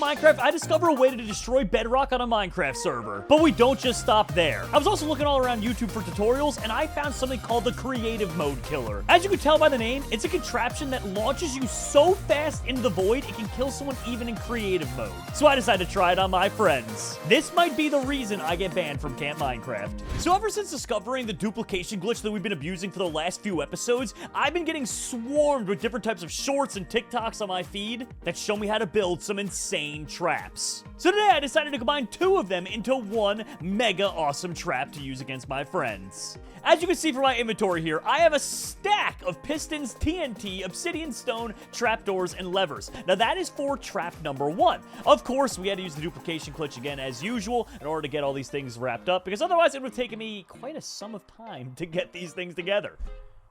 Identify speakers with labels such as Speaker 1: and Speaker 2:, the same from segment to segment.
Speaker 1: Minecraft, I discovered a way to destroy Bedrock on a Minecraft server. But we don't just stop there. I was also looking all around YouTube for tutorials, and I found something called the Creative Mode Killer. As you can tell by the name, it's a contraption that launches you so fast into the void, it can kill someone even in creative mode. So I decided to try it on my friends. This might be the reason I get banned from Camp Minecraft. So ever since discovering the duplication glitch that we've been abusing for the last few episodes, I've been getting swarmed with different types of shorts and TikToks on my feed that show me how to build some insane traps. So today I decided to combine 2 of them into one mega awesome trap to use against my friends. As you can see from my inventory here, I have a stack of pistons, TNT, obsidian stone, trapdoors, and levers. Now that is for trap number 1. Of course, we had to use the duplication glitch again as usual in order to get all these things wrapped up, because otherwise it would have taken me quite a sum of time to get these things together.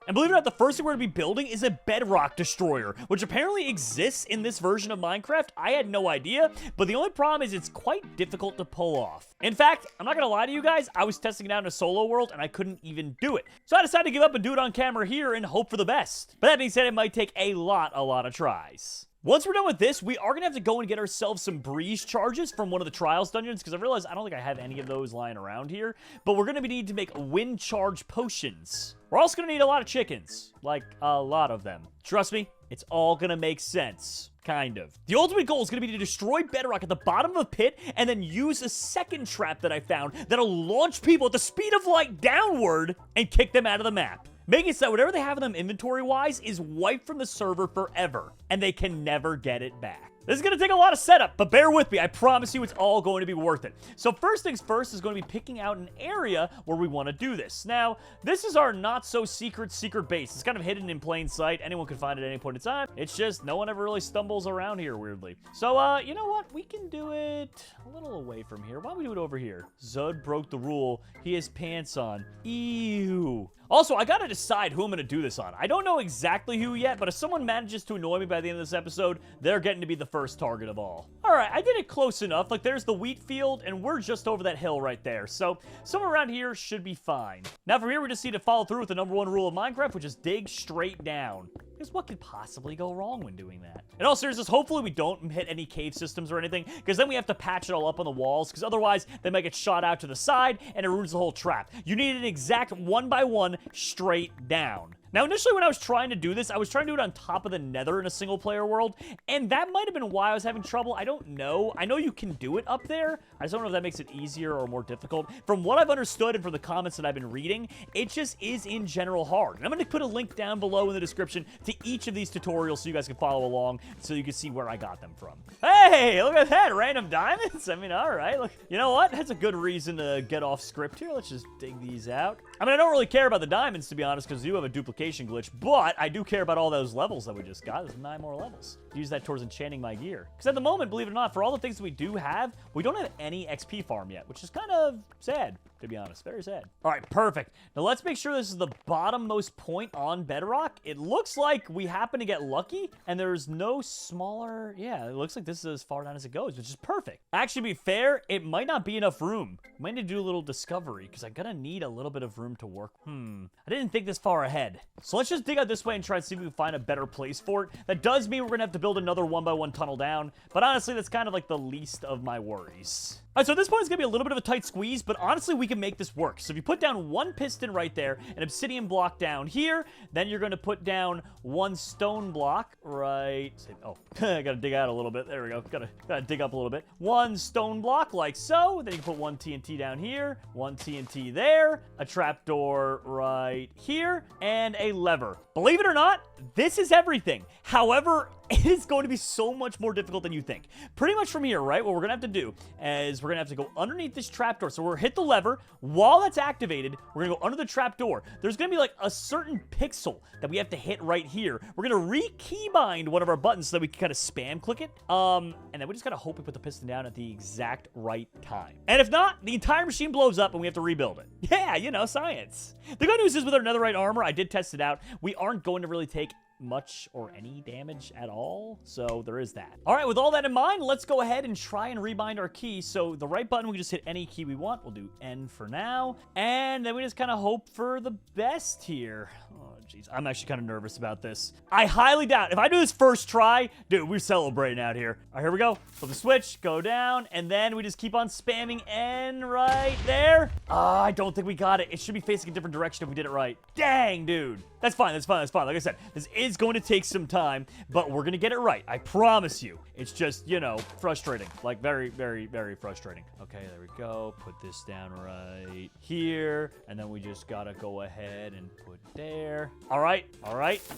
Speaker 1: And believe it or not, the first thing we're going to be building is a bedrock destroyer, which apparently exists in this version of Minecraft. I had no idea, but the only problem is it's quite difficult to pull off. In fact, I'm not going to lie to you guys, I was testing it out in a solo world, and I couldn't even do it. So I decided to give up and do it on camera here and hope for the best. But that being said, it might take a lot of tries. Once we're done with this, we are going to have to go and get ourselves some breeze charges from one of the trials dungeons, because I realized I don't think I have any of those lying around here. But we're going to need to make wind charge potions. We're also going to need a lot of chickens. Like, a lot of them. Trust me, it's all going to make sense. Kind of. The ultimate goal is going to be to destroy Bedrock at the bottom of a pit and then use a second trap that I found that'll launch people at the speed of light downward and kick them out of the map, making it so that whatever they have in them inventory-wise is wiped from the server forever, and they can never get it back. This is going to take a lot of setup, but bear with me. I promise you it's all going to be worth it. So first things first is going to be picking out an area where we want to do this. Now, this is our not-so-secret base. It's kind of hidden in plain sight. Anyone can find it at any point in time. It's just no one ever really stumbles around here, weirdly. So, you know what? We can do it a little away from here. Why don't we do it over here? Zud broke the rule. He has pants on. Ew. Also, I gotta decide who I'm gonna do this on. I don't know exactly who yet, but if someone manages to annoy me by the end of this episode, they're getting to be the first target of all. Alright, I did it close enough. Like, there's the wheat field, and we're just over that hill right there. So, somewhere around here should be fine. Now, from here, we just need to follow through with the #1 rule of Minecraft, which is dig straight down. Because what could possibly go wrong when doing that? In all seriousness, hopefully we don't hit any cave systems or anything, because then we have to patch it all up on the walls, because otherwise they might get shot out to the side, and it ruins the whole trap. You need an exact 1x1 straight down. Now, initially when I was trying to do this, I was trying to do it on top of the nether in a single-player world, and that might have been why I was having trouble. I don't know. I know you can do it up there. I just don't know if that makes it easier or more difficult. From what I've understood and from the comments that I've been reading, it just is in general hard. And I'm going to put a link down below in the description to each of these tutorials so you guys can follow along so you can see where I got them from. Hey, look at that. Random diamonds. I mean, all right. Look, you know what? That's a good reason to get off script here. Let's just dig these out. I mean, I don't really care about the diamonds, to be honest, because you have a duplication glitch, but I do care about all those levels that we just got. There's 9 more levels. Use that towards enchanting my gear. Because at the moment, believe it or not, for all the things that we do have, we don't have any XP farm yet, which is kind of sad, to be honest. Very sad. All right, perfect. Now let's make sure this is the bottommost point on Bedrock. It looks like we happen to get lucky, and there's no smaller... Yeah, it looks like this is as far down as it goes, which is perfect. Actually, to be fair, it might not be enough room. We might need to do a little discovery, because I'm gonna need a little bit of room to work. I didn't think this far ahead. So let's just dig out this way and try and see if we can find a better place for it. That does mean we're gonna have to build another 1x1 tunnel down, but honestly, that's kind of like the least of my worries. All right, so at this point, it's going to be a little bit of a tight squeeze, but honestly, we can make this work. So if you put down 1 piston right there, an obsidian block down here, then you're going to put down 1 stone block right... Oh, I got to dig out a little bit. There we go. Got to dig up a little bit. 1 stone block like so. Then you can put 1 TNT down here, 1 TNT there, a trapdoor right here, and a lever. Believe it or not, this is everything. However, it is going to be so much more difficult than you think. Pretty much from here, right, what we're going to have to do is we're going to have to go underneath this trapdoor. So we're going to hit the lever. While that's activated, we're going to go under the trapdoor. There's going to be like a certain pixel that we have to hit right here. We're going to re-keybind one of our buttons so that we can kind of spam click it. And then we just got to hope we put the piston down at the exact right time. And if not, the entire machine blows up and we have to rebuild it. Yeah, you know, science. The good news is with our netherite armor, I did test it out. We aren't going to really take much or any damage at all, so there is that. All right, with all that in mind, let's go ahead and try and rebind our key. So the right button, we can just hit any key we want. We'll do N for now, and then we just kind of hope for the best here. Oh jeez. I'm actually kind of nervous about this. I highly doubt. If I do this first try, dude, we're celebrating out here. All right, here we go. Flip the switch, go down, and then we just keep on spamming N right there. I don't think we got it. It should be facing a different direction if we did it right. Dang, dude. That's fine, that's fine, that's fine. Like I said, this is going to take some time, but we're going to get it right. I promise you. It's just, you know, frustrating. Like, very, very, very frustrating. Okay, there we go. Put this down right here. And then we just got to go ahead and put there. All right,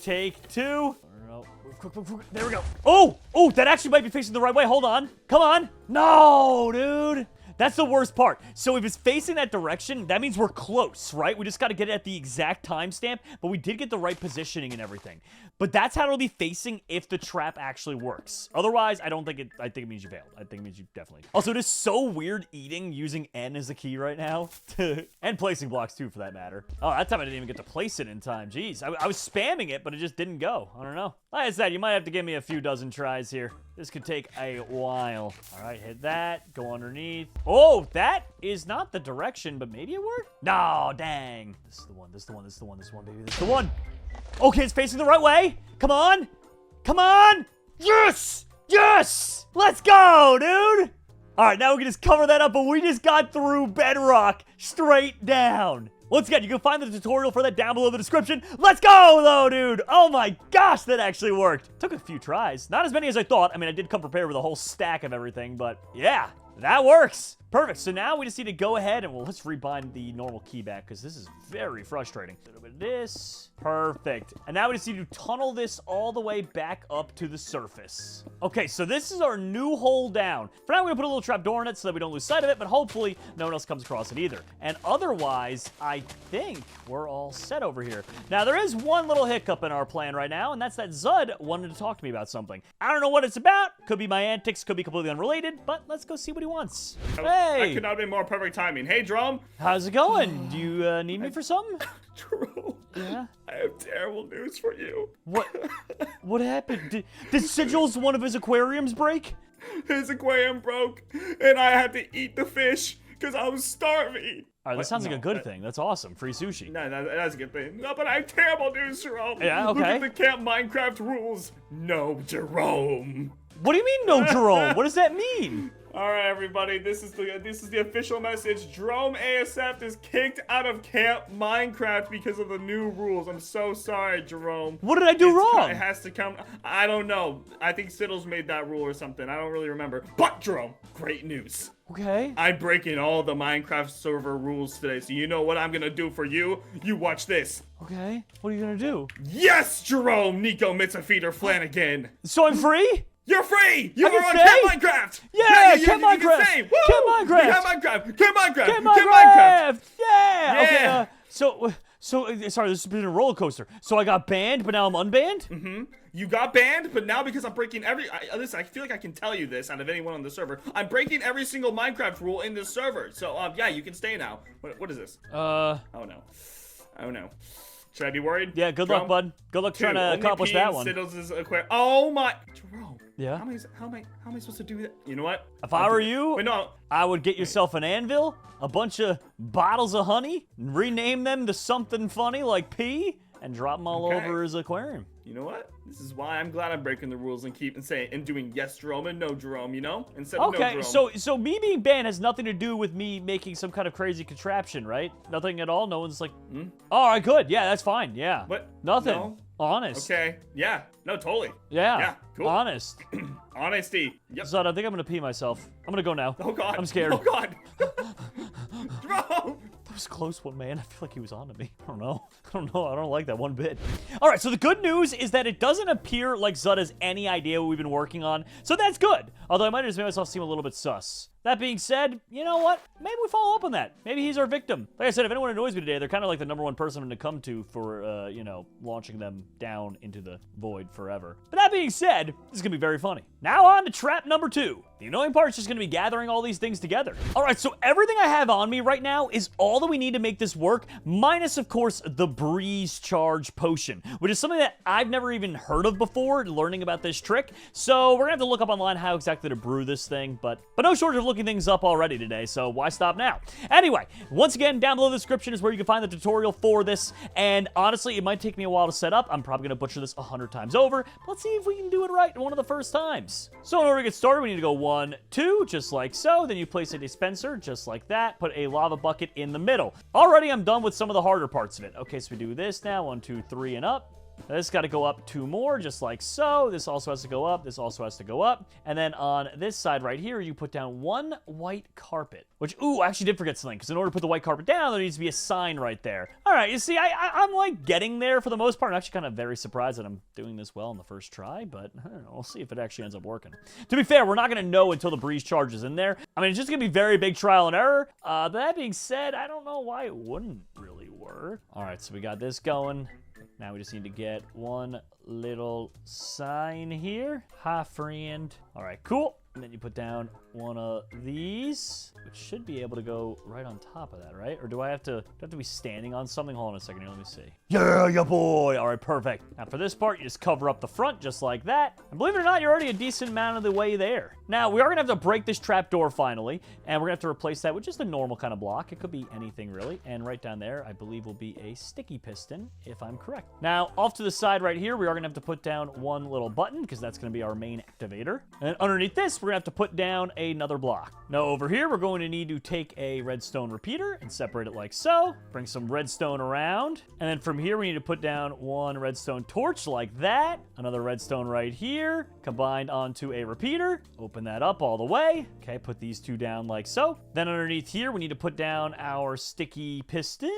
Speaker 1: take two. No, quick. There we go. Oh, that actually might be facing the right way. Hold on. Come on. No, dude. That's the worst part. So if it's facing that direction, that means we're close, right? We just got to get it at the exact timestamp, but we did get the right positioning and everything. But that's how it'll be facing if the trap actually works. Otherwise, I think it means you failed. I think it means you definitely. Also, it is so weird eating using N as a key right now. And placing blocks too, for that matter. Oh, that time I didn't even get to place it in time. Jeez, I was spamming it, but it just didn't go. I don't know. Like I said, you might have to give me a few dozen tries here. This could take a while. All right, hit that. Go underneath. Oh, that is not the direction, but maybe it worked? No, dang. This is the one, baby. This is the one. Okay, it's facing the right way. Come on. Yes! Let's go, dude. All right, now we can just cover that up, but we just got through Bedrock straight down. Once again, you can find the tutorial for that down below in the description. Let's go, though, dude. Oh, my gosh, that actually worked. Took a few tries. Not as many as I thought. I mean, I did come prepared with a whole stack of everything, but yeah, that works. Perfect. So now we just need to go ahead and, well, let's rebind the normal key back because this is very frustrating. A little bit of this. Perfect. And now we just need to tunnel this all the way back up to the surface. Okay, so this is our new hole down. For now, we're going to put a little trapdoor in it so that we don't lose sight of it, but hopefully no one else comes across it either. And otherwise, I think we're all set over here. Now, there is one little hiccup in our plan right now, and that's that Zud wanted to talk to me about something. I don't know what it's about. Could be my antics, could be completely unrelated, but let's go see what he wants. Hey!
Speaker 2: That could not have been more perfect timing. Hey, Jerome.
Speaker 1: How's it going? Do you need me for something?
Speaker 2: Jerome.
Speaker 1: Yeah?
Speaker 2: I have terrible news for you.
Speaker 1: What? What happened? Did Sigil's one of his aquariums break?
Speaker 2: His aquarium broke, and I had to eat the fish because I was starving.
Speaker 1: All right, that sounds like a good thing. That's awesome. Free sushi.
Speaker 2: No, that's a good thing. No, but I have terrible news, Jerome.
Speaker 1: Yeah, okay.
Speaker 2: Look at the Camp Minecraft rules. No, Jerome.
Speaker 1: What do you mean, no, Jerome? What does that mean?
Speaker 2: All right, everybody. This is the official message. Jeromeasf is kicked out of Camp Minecraft because of the new rules. I'm so sorry, Jerome.
Speaker 1: What did I do wrong?
Speaker 2: It has to come. I don't know. I think Siddle's made that rule or something. I don't really remember. But Jerome, great news.
Speaker 1: Okay.
Speaker 2: I'm breaking all the Minecraft server rules today. So you know what I'm gonna do for you? You watch this.
Speaker 1: Okay. What are you gonna do?
Speaker 2: Yes, Jerome, Nico, Mitzafeeder, Flanagan.
Speaker 1: So I'm free?
Speaker 2: You're free! You
Speaker 1: I
Speaker 2: are
Speaker 1: can
Speaker 2: on
Speaker 1: stay?
Speaker 2: Camp Minecraft!
Speaker 1: Yeah,
Speaker 2: you
Speaker 1: Camp
Speaker 2: can
Speaker 1: Minecraft!
Speaker 2: stay. Woo!
Speaker 1: Camp Minecraft!
Speaker 2: Camp Minecraft! Camp Minecraft!
Speaker 1: Camp
Speaker 2: Camp Minecraft!
Speaker 1: Minecraft! Yeah! Okay,
Speaker 2: Yeah.
Speaker 1: so, sorry, this has been a roller coaster. So I got banned, but now I'm unbanned?
Speaker 2: Mm-hmm. You got banned, but now because I'm breaking listen, I feel like I can tell you this out of anyone on the server. I'm breaking every single Minecraft rule in this server. So, yeah, you can stay now. What is this? Oh, no. Oh, no. Should I be worried?
Speaker 1: Yeah, good luck, bud. Good luck trying to accomplish that one.
Speaker 2: Oh my, Jerome.
Speaker 1: Yeah?
Speaker 2: How am I supposed to do that? You know what?
Speaker 1: If I were you,
Speaker 2: Wait, no.
Speaker 1: I would get yourself an anvil, a bunch of bottles of honey, and rename them to something funny like P, and drop them all over his aquarium.
Speaker 2: You know what? This is why I'm glad I'm breaking the rules and doing yes, Jerome, and no, Jerome, you know? Instead of no, Jerome.
Speaker 1: So me being banned has nothing to do with me making some kind of crazy contraption, right? Nothing at all? No one's like, all right, good. Yeah, that's fine. Yeah.
Speaker 2: What?
Speaker 1: Nothing.
Speaker 2: No?
Speaker 1: Honest.
Speaker 2: Okay. Yeah. No, totally.
Speaker 1: Yeah.
Speaker 2: Yeah. Cool.
Speaker 1: Honest.
Speaker 2: Honesty. Yep.
Speaker 1: Zud, I think I'm gonna pee myself. I'm gonna go now.
Speaker 2: Oh, God.
Speaker 1: I'm scared.
Speaker 2: Oh, God. Jerome.
Speaker 1: That was a close one, man. I feel like he was onto me. I don't know. I don't like that one bit. All right, so the good news is that it doesn't appear like Zud has any idea what we've been working on, so that's good. Although I might have just made myself seem a little bit sus. That being said, you know what? Maybe we follow up on that. Maybe he's our victim. Like I said, if anyone annoys me today, they're kind of like the #1 person to come to for, you know, launching them down into the void forever. But that being said, this is going to be very funny. Now on to trap number 2. The annoying part is just going to be gathering all these things together. All right, so everything I have on me right now is all that we need to make this work, minus, of course, the Breeze Charge Potion, which is something that I've never even heard of before, learning about this trick. So we're going to have to look up online how exactly to brew this thing, but no shortage of looking things up already today, so why stop now? Anyway, once again, down below the description is where you can find the tutorial for this, and honestly, it might take me a while to set up. I'm probably going to butcher this 100 times over, but let's see if we can do it right one of the first times. So in order to get started, we need to go 1, 2, just like so. Then you place a dispenser, just like that. Put a lava bucket in the middle. Already, I'm done with some of the harder parts of it. Okay, so we do this now, 1, 2, 3, and up. This got to go up 2 more, just like so. This also has to go up. This also has to go up. And then on this side right here, you put down 1 white carpet. Which, ooh, I actually did forget something, because in order to put the white carpet down, there needs to be a sign right there. All right, you see, I'm like getting there for the most part. I'm actually kind of very surprised that I'm doing this well on the first try, but I don't know. We'll see if it actually ends up working. To be fair, we're not going to know until the breeze charge is in there. I mean, it's just going to be very big trial and error. But that being said, I don't know why it wouldn't really work. All right, so we got this going. Now we just need to get 1 little sign here. Hi, friend. All right, cool. And then you put down 1 of these, which should be able to go right on top of that, right? Or do I have to be standing on something? Hold on a second here, let me see. Yeah, boy. All right, perfect. Now for this part, you just cover up the front just like that. And believe it or not, you're already a decent amount of the way there. Now, we are gonna have to break this trapdoor finally, and we're gonna have to replace that with just a normal kind of block. It could be anything really. And right down there, I believe will be a sticky piston, if I'm correct. Now, off to the side right here, we are gonna have to put down 1 little button, because that's gonna be our main activator. And underneath this, we're gonna have to put down another block. Now over here, we're going to need to take a redstone repeater and separate it like so. Bring some redstone around. And then from here, we need to put down 1 redstone torch like that. Another redstone right here, combined onto a repeater. Open that up all the way. Okay, put these 2 down like so. Then underneath here, we need to put down our sticky piston.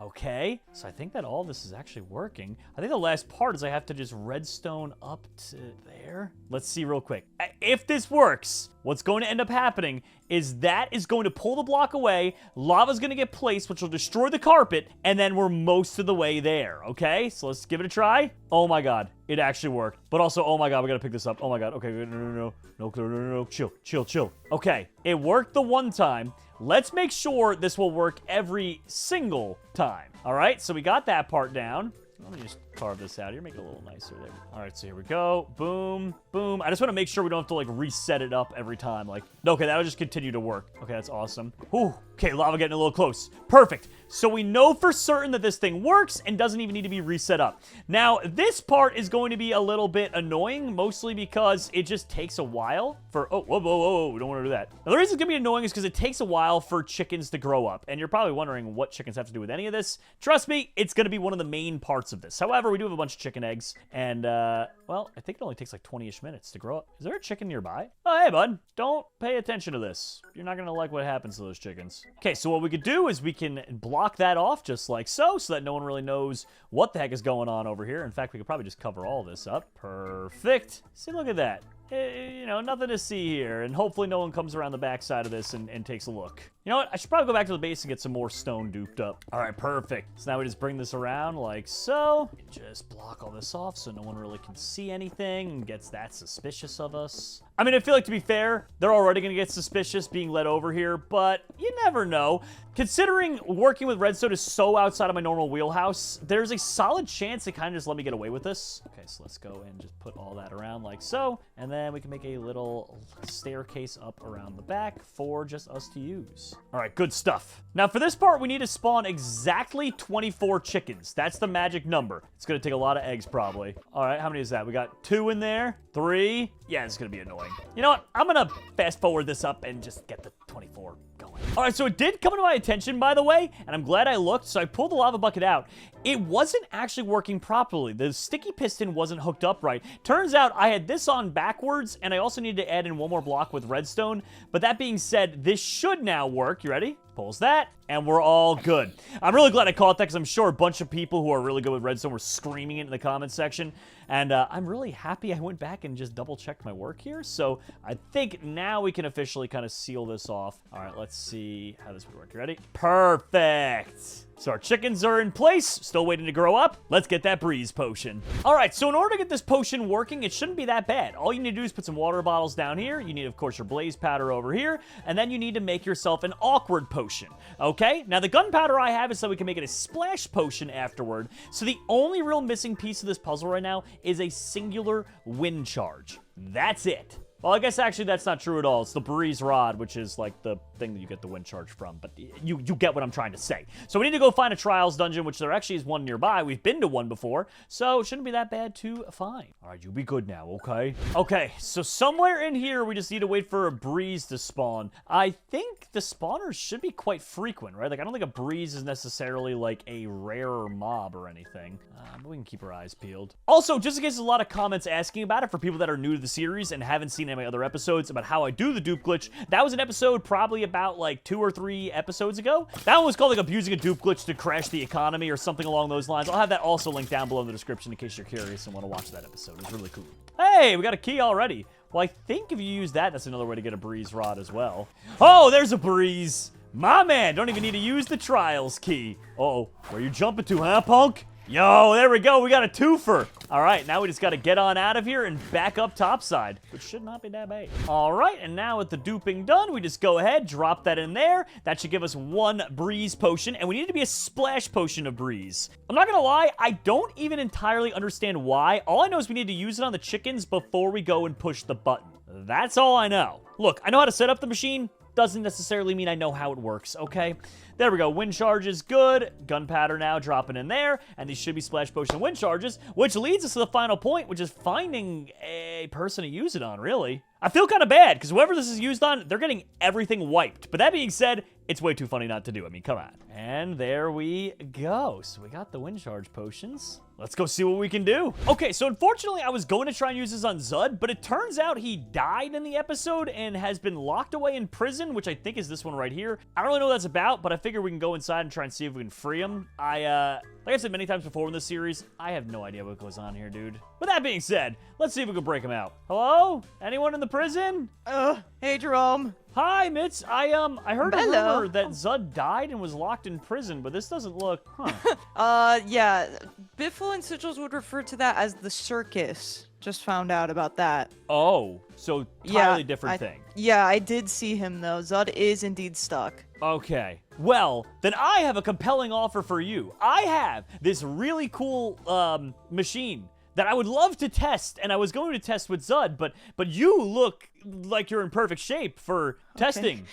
Speaker 1: Okay, so I think that all this is actually working. I think the last part is I have to just redstone up to there. Let's see real quick. If this works, what's going to end up happening is that is going to pull the block away, lava's going to get placed, which will destroy the carpet, and then we're most of the way there, okay? So let's give it a try. Oh my god, it actually worked. But also, oh my god, we gotta pick this up. Oh my god, okay, no, chill. Okay, it worked the one time. Let's make sure this will work every single time. All right, so we got that part down. Let me just carve this out here, make it a little nicer there. All right, so here we go. Boom, boom. I just want to make sure we don't have to, like, reset it up every time. Like, okay, that'll just continue to work. Okay, that's awesome. Whew. Okay, lava getting a little close. Perfect. So we know for certain that this thing works and doesn't even need to be reset up. Now, this part is going to be a little bit annoying, mostly because it just takes a while for... Oh, whoa. We don't want to do that. Now, the reason it's going to be annoying is because it takes a while for chickens to grow up. And you're probably wondering what chickens have to do with any of this. Trust me, it's going to be one of the main parts of this. However, we do have a bunch of chicken eggs. And, well, I think it only takes like 20-ish minutes to grow up. Is there a chicken nearby? Oh, hey, bud. Don't pay attention to this. You're not going to like what happens to those chickens. Okay, so what we could do is we can block that off just like so that no one really knows what the heck is going on over here. In fact, we could probably just cover all this up. Perfect. See, look at that. You know, nothing to see here, and hopefully no one comes around the backside of this and takes a look. You know what? I should probably go back to the base and get some more stone duped up. All right, perfect. So now we just bring this around like so. Just block all this off so no one really can see anything and gets that suspicious of us. I mean, I feel like, to be fair, they're already going to get suspicious being led over here, but you never know. Considering working with redstone is so outside of my normal wheelhouse, there's a solid chance they kind of just let me get away with this. Okay, so let's go and just put all that around like so, and then we can make a little staircase up around the back for just us to use. All right, good stuff. Now, for this part, we need to spawn exactly 24 chickens. That's the magic number. It's going to take a lot of eggs, probably. All right, how many is that? We got 2 in there, 3. Yeah, it's going to be annoying. You know what? I'm going to fast forward this up and just get the 24 going. All right, so it did come to my attention, by the way, and I'm glad I looked. So I pulled the lava bucket out. It wasn't actually working properly. The sticky piston wasn't hooked up right. Turns out I had this on backwards, and I also needed to add in 1 more block with redstone. But that being said, this should now work. You ready? Pulls that, and we're all good. I'm really glad I caught that, because I'm sure a bunch of people who are really good with redstone were screaming it in the comment section. And I'm really happy I went back and just double-checked my work here. So I think now we can officially kind of seal this off. All right, let's see how this would work. You ready? Perfect. So our chickens are in place, still waiting to grow up. Let's get that breeze potion. All right, so in order to get this potion working, it shouldn't be that bad. All you need to do is put some water bottles down here. You need, of course, your blaze powder over here, and then you need to make yourself an awkward potion, okay? Now, the gunpowder I have is so we can make it a splash potion afterward. So the only real missing piece of this puzzle right now is a singular wind charge. That's it. Well, I guess actually that's not true at all. It's the breeze rod, which is like the thing that you get the wind charge from. But you get what I'm trying to say. So we need to go find a trials dungeon, which there actually is one nearby. We've been to one before, so it shouldn't be that bad to find. All right, you'll be good now, okay? Okay, so somewhere in here, we just need to wait for a breeze to spawn. I think the spawners should be quite frequent, right? Like, I don't think a breeze is necessarily like a rarer mob or anything. But we can keep our eyes peeled. Also, just in case there's a lot of comments asking about it for people that are new to the series and haven't seen any of my other episodes about how I do the dupe glitch, that was an episode probably about like 2 or 3 episodes ago. That one was called like abusing a dupe glitch to crash the economy or something along those lines. I'll have that also linked down below in the description in case you're curious and want to watch that episode. It's really cool. Hey, we got a key already. Well, I think if you use that, that's another way to get a breeze rod as well. Oh, there's a breeze. My man, don't even need to use the trials key. Uh-oh, where you jumping to, huh, punk? Yo, there we go. We got a twofer. All right, now we just got to get on out of here and back up topside, which should not be that bad. All right, and now with the duping done, we just go ahead, drop that in there. That should give us 1 breeze potion, and we need it to be a splash potion of breeze. I'm not going to lie, I don't even entirely understand why. All I know is we need to use it on the chickens before we go and push the button. That's all I know. Look, I know how to set up the machine. Doesn't necessarily mean I know how it works, okay? There we go. Wind charge is good. Gunpowder now dropping in there. And these should be splash potion wind charges, which leads us to the final point, which is finding a person to use it on, really. I feel kind of bad, because whoever this is used on, they're getting everything wiped. But that being said, it's way too funny not to do. I mean, come on. And there we go. So we got the wind charge potions. Let's go see what we can do. Okay, so unfortunately, I was going to try and use this on Zud, but it turns out he died in the episode and has been locked away in prison, which I think is this one right here. I don't really know what that's about, but I figure we can go inside and try and see if we can free him. Like I've said many times before in this series, I have no idea what goes on here, dude. With that being said, let's see if we can break him out. Hello? Anyone in the prison?
Speaker 3: Hey, Jerome.
Speaker 1: Hi, Mitz. I heard a rumor that Zud died and was locked in prison, but this doesn't look,
Speaker 3: Yeah. Biffle and Sigils would refer to that as the circus. Just found out about that.
Speaker 1: Oh, so entirely different thing.
Speaker 3: Yeah, I did see him, though. Zud is indeed stuck.
Speaker 1: Okay. Well, then I have a compelling offer for you. I have this really cool machine that I would love to test, and I was going to test with Zud, but you look like you're in perfect shape for testing.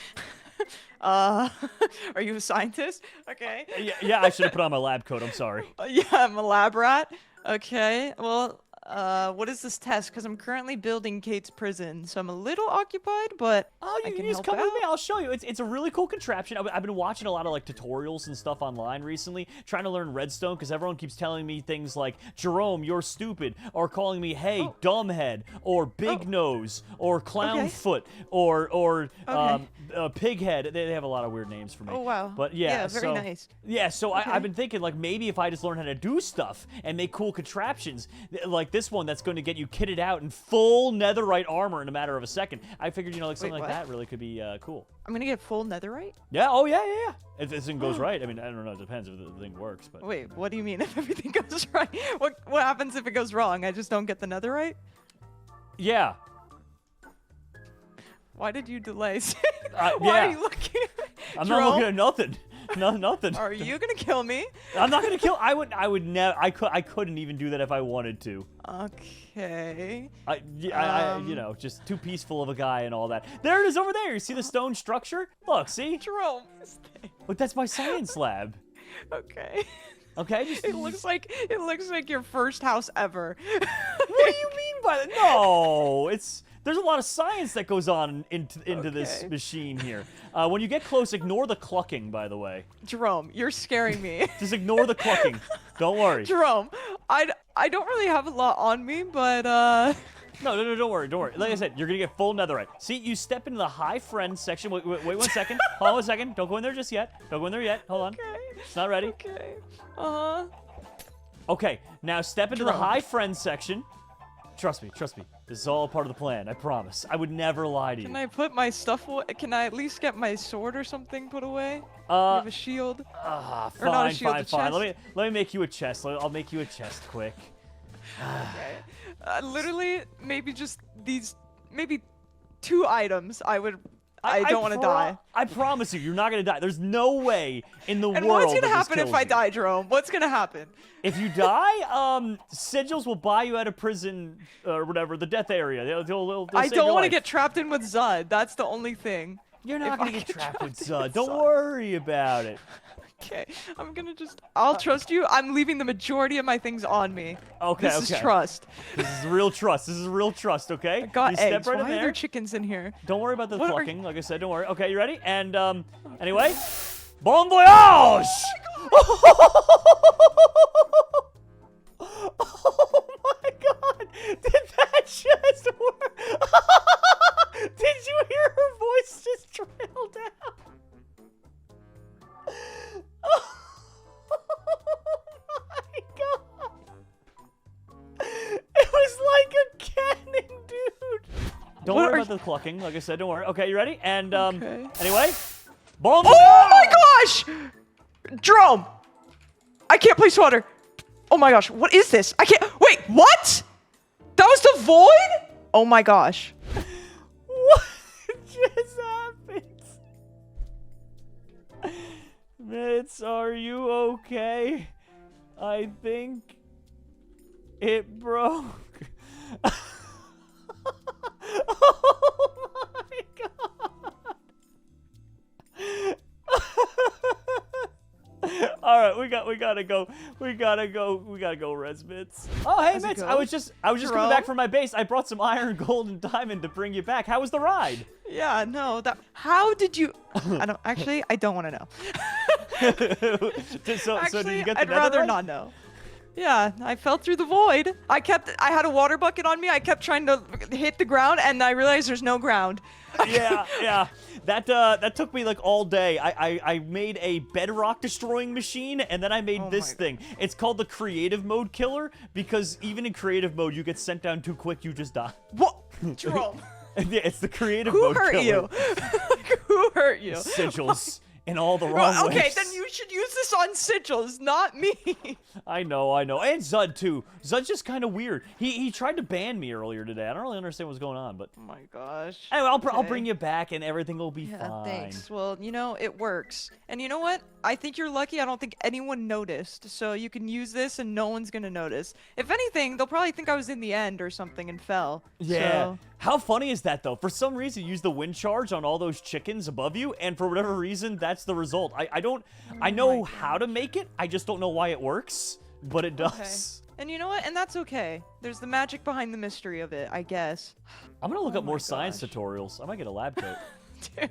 Speaker 3: Are you a scientist? Okay.
Speaker 1: Yeah, I should have put on my lab coat. I'm sorry.
Speaker 3: Yeah, I'm a lab rat. Okay, well, what is this test? Because I'm currently building Kate's prison, so I'm a little occupied, but
Speaker 1: you can just come with me. I'll show you. It's a really cool contraption. I've been watching a lot of like tutorials and stuff online recently, trying to learn redstone because everyone keeps telling me things like, Jerome, you're stupid, or calling me, hey, dumbhead, or big nose, or clown foot, or pig head. They have a lot of weird names for me.
Speaker 3: Oh, wow.
Speaker 1: But yeah,
Speaker 3: very nice.
Speaker 1: Yeah, so I've been thinking like maybe if I just learn how to do stuff and make cool contraptions, like this one that's going to get you kitted out in full netherite armor in a matter of a second. I figured, you know, like something like that really could be cool.
Speaker 3: I'm gonna get full netherite?
Speaker 1: Yeah, oh yeah. If this thing goes right. I mean, I don't know, it depends if the thing works, but...
Speaker 3: Wait, what do you mean if everything goes right? What happens if it goes wrong? I just don't get the netherite?
Speaker 1: Yeah.
Speaker 3: Why did you delay?
Speaker 1: Why
Speaker 3: are you looking at me?
Speaker 1: I'm not looking at nothing. No, nothing.
Speaker 3: Are you gonna kill me?
Speaker 1: I'm not gonna kill. I would never. I couldn't even do that if I wanted to.
Speaker 3: Okay.
Speaker 1: You know, just too peaceful of a guy and all that. There it is over there. You see the stone structure? Look, see?
Speaker 3: Jerome.
Speaker 1: Look, that's my science lab.
Speaker 3: Okay.
Speaker 1: Okay.
Speaker 3: It looks like your first house ever.
Speaker 1: What do you mean by that? No, there's a lot of science that goes on into this machine here. When you get close, ignore the clucking, by the way.
Speaker 3: Jerome, you're scaring me.
Speaker 1: Just ignore the clucking. Don't worry.
Speaker 3: Jerome, I don't really have a lot on me, but
Speaker 1: No, don't worry. Like I said, you're gonna get full netherite. See, you step into the high friends section. Wait 1 second. Hold on 1 second. Don't go in there just yet. Hold on.
Speaker 3: Okay.
Speaker 1: It's not ready.
Speaker 3: Okay.
Speaker 1: Okay, now step into the high friends section. Trust me. This is all part of the plan, I promise. I would never lie to you.
Speaker 3: Can I put my stuff away? Can I at least get my sword or something put away? I have a shield.
Speaker 1: Fine. Let me make you a chest. I'll make you a chest quick.
Speaker 3: Okay. Literally, maybe just maybe 2 items I would I don't want to die.
Speaker 1: I promise you, you're not gonna die. There's no way in the
Speaker 3: And
Speaker 1: world.
Speaker 3: what's gonna happen if I
Speaker 1: you.
Speaker 3: die, Jerome? What's gonna happen?
Speaker 1: If you die, Sigils will buy you out of prison or whatever, the death area. They'll
Speaker 3: I
Speaker 1: save
Speaker 3: don't
Speaker 1: your
Speaker 3: want to
Speaker 1: life.
Speaker 3: get trapped in with Zud. That's the only thing.
Speaker 1: You're not
Speaker 3: If
Speaker 1: gonna
Speaker 3: I
Speaker 1: get trapped with
Speaker 3: in
Speaker 1: Zud. Don't worry about it.
Speaker 3: Okay, I'm gonna just. I'll trust you. I'm leaving the majority of my things on me.
Speaker 1: Okay,
Speaker 3: This is trust.
Speaker 1: This is real trust. This is real trust, okay?
Speaker 3: I got
Speaker 1: you
Speaker 3: eggs.
Speaker 1: step right
Speaker 3: Why
Speaker 1: in
Speaker 3: are
Speaker 1: there.
Speaker 3: there chickens in here?
Speaker 1: Don't worry about the
Speaker 3: What are
Speaker 1: clucking. Like I said, don't worry. Okay, you ready? And, anyway. Bon voyage! Oh my god! Did that just work? Did you hear her voice just trail down? Oh my god! It was like a cannon, dude! Don't
Speaker 3: What
Speaker 1: worry
Speaker 3: are
Speaker 1: about the clucking. Like I said, don't worry. Okay, you ready? And,
Speaker 3: Okay.
Speaker 1: anyway. Bon voyage!
Speaker 3: Oh my gosh! Jerome! I can't place water. Oh my gosh, what is this? I can't. Wait, what? That was the void? Oh my gosh.
Speaker 1: What just happened? Mitz, are you okay? I think it broke. Oh my god. All right, we gotta go. We gotta go, Res Mitz. Oh, hey,
Speaker 3: How's it
Speaker 1: Mitz.
Speaker 3: go?
Speaker 1: I was just coming
Speaker 3: Jerome?
Speaker 1: back from my base. I brought some iron, gold, and diamond to bring you back. How was the ride?
Speaker 3: Yeah, no, that. How did you. I don't want to know.
Speaker 1: so
Speaker 3: Actually,
Speaker 1: did you get the
Speaker 3: I'd rather
Speaker 1: netherite?
Speaker 3: not know. Yeah, I fell through the void. I had a water bucket on me. I kept trying to hit the ground, and I realized there's no ground.
Speaker 1: Yeah. That took me like all day. I made a bedrock destroying machine, and then I made
Speaker 3: Oh
Speaker 1: this
Speaker 3: my-
Speaker 1: thing. It's called the creative mode killer because even in creative mode, you get sent down too quick, you just die.
Speaker 3: What? Jerome,
Speaker 1: Yeah, it's the creative
Speaker 3: who
Speaker 1: mode
Speaker 3: hurt
Speaker 1: killer.
Speaker 3: you? Who hurt you?
Speaker 1: Sigils in all the wrong
Speaker 3: Well,
Speaker 1: ways.
Speaker 3: okay, then you should use this on Sigils, not me.
Speaker 1: I know, and Zud too. Zud's just kind of weird. He tried to ban me earlier today. I don't really understand what's going on, but
Speaker 3: Oh my gosh.
Speaker 1: anyway, I'll
Speaker 3: Okay.
Speaker 1: bring you back, and everything will be
Speaker 3: Yeah,
Speaker 1: fine.
Speaker 3: thanks. Well, you know, it works. And you know what? I think you're lucky. I don't think anyone noticed. So you can use this and no one's gonna notice. If anything, they'll probably think I was in the end or something and fell.
Speaker 1: Yeah.
Speaker 3: So,
Speaker 1: How funny is that, though? For some reason, you use the wind charge on all those chickens above you, and for whatever reason, that's the result. I know how to make it. I just don't know why it works, but it does.
Speaker 3: and you know what? And that's okay. There's the magic behind the mystery of it, I guess.
Speaker 1: I'm gonna look
Speaker 3: Oh
Speaker 1: up more
Speaker 3: my
Speaker 1: science
Speaker 3: gosh.
Speaker 1: tutorials. I might get a lab coat.
Speaker 3: Dude.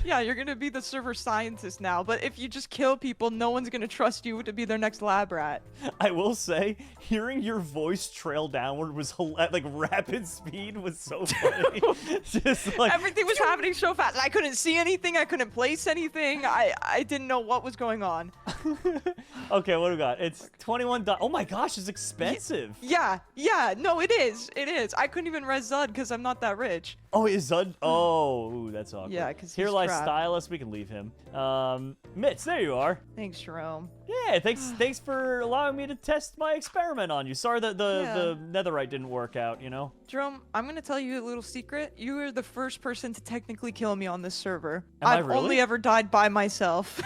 Speaker 3: Yeah, you're gonna be the server scientist now, but if you just kill people, no one's gonna trust you to be their next lab rat.
Speaker 1: I will say, hearing your voice trail downward was at like rapid speed was so funny. Just like
Speaker 3: Everything was happening so fast. I couldn't see anything. I couldn't place anything. I didn't know what was going on.
Speaker 1: Okay, what do we got? It's 21. Oh my gosh, it's expensive.
Speaker 3: Yeah, no, it is. It is. I couldn't even res Zud because I'm not that rich.
Speaker 1: Oh, is Zud? Oh, ooh, that's awkward.
Speaker 3: Yeah, 'cause
Speaker 1: Here
Speaker 3: he's
Speaker 1: lies
Speaker 3: trapped.
Speaker 1: Stylus. We can leave him. Mitz, there you are.
Speaker 3: Thanks, Jerome.
Speaker 1: Yeah, thanks for allowing me to test my experiment on you. Sorry that the
Speaker 3: Yeah.
Speaker 1: netherite didn't work out, you know?
Speaker 3: Jerome, I'm gonna tell you a little secret. You were the first person to technically kill me on this server.
Speaker 1: Am I
Speaker 3: I've
Speaker 1: really?
Speaker 3: only ever died by myself.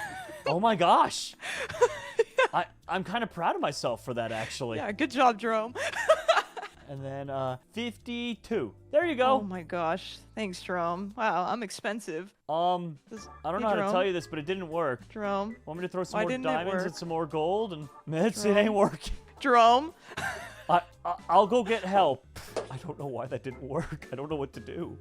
Speaker 1: Oh my gosh. I'm kind of proud of myself for that, actually.
Speaker 3: Yeah, good job, Jerome.
Speaker 1: And then 52. There you
Speaker 3: Oh
Speaker 1: go.
Speaker 3: my gosh. Thanks, Jerome. Wow, I'm expensive.
Speaker 1: I don't
Speaker 3: Hey,
Speaker 1: know how to
Speaker 3: Jerome.
Speaker 1: tell you this, but it didn't work.
Speaker 3: Jerome.
Speaker 1: Want me to throw some
Speaker 3: Why
Speaker 1: more
Speaker 3: didn't it
Speaker 1: diamonds
Speaker 3: work?
Speaker 1: and some more gold? And Mitz, it
Speaker 3: Jerome.
Speaker 1: ain't working.
Speaker 3: Jerome.
Speaker 1: I'll go get help. I don't know why that didn't work. I don't know what to do.